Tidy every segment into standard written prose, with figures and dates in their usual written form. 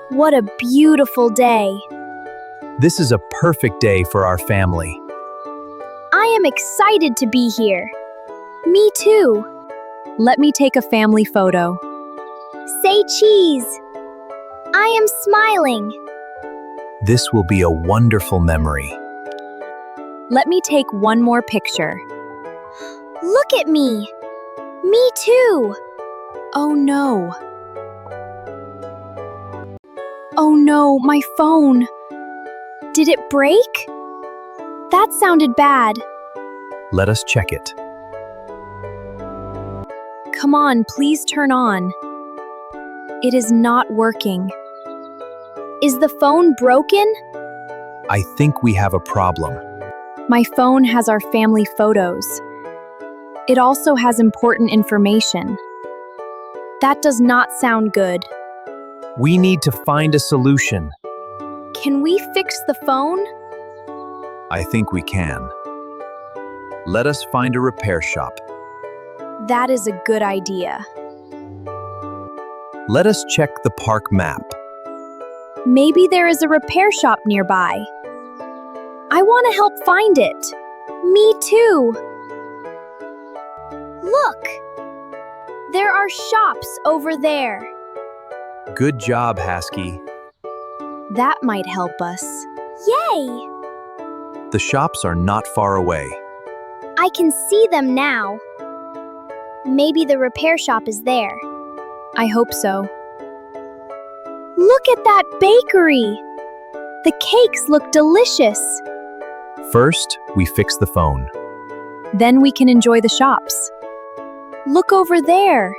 What a beautiful day. This is a perfect day for our family. I am excited to be here. Me too. Let me take a family photo. Say cheese. I am smiling. This will be a wonderful memory. Let me take one more picture. Look at me. Me too. Oh no. Oh no, my phone. Did it break? That sounded bad. Let us check it. Come on, please turn on. It is not working. Is the phone broken? I think we have a problem. My phone has our family photos. It also has important information. That does not sound good. We need to find a solution. Can we fix the phone? I think we can. Let us find a repair shop. That is a good idea. Let us check the park map. Maybe there is a repair shop nearby. I want to help find it. Me too. Look! There are shops over there. Good job, Haskey. That might help us. Yay! The shops are not far away. I can see them now. Maybe the repair shop is there. I hope so. Look at that bakery! The cakes look delicious. First, we fix the phone. Then we can enjoy the shops. Look over there.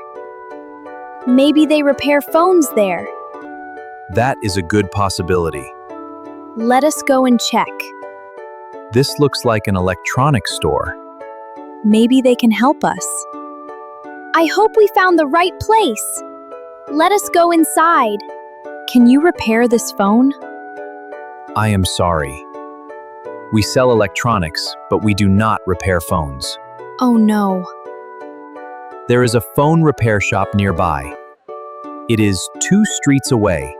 Maybe they repair phones there. That is a good possibility. Let us go and check. This looks like an electronics store. Maybe they can help us. I hope we found the right place. Let us go inside. Can you repair this phone? I am sorry. We sell electronics, but we do not repair phones. Oh no. There is a phone repair shop nearby. It is 2 streets away.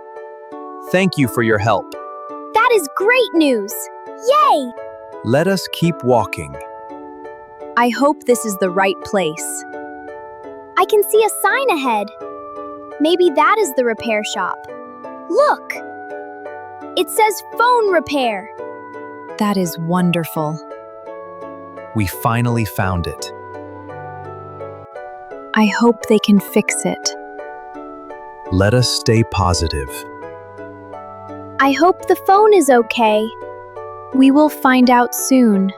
Thank you for your help. That is great news. Yay! Let us keep walking. I hope this is the right place. I can see a sign ahead. Maybe that is the repair shop. Look! It says phone repair. That is wonderful. We finally found it. I hope they can fix it. Let us stay positive. I hope the phone is okay. We will find out soon.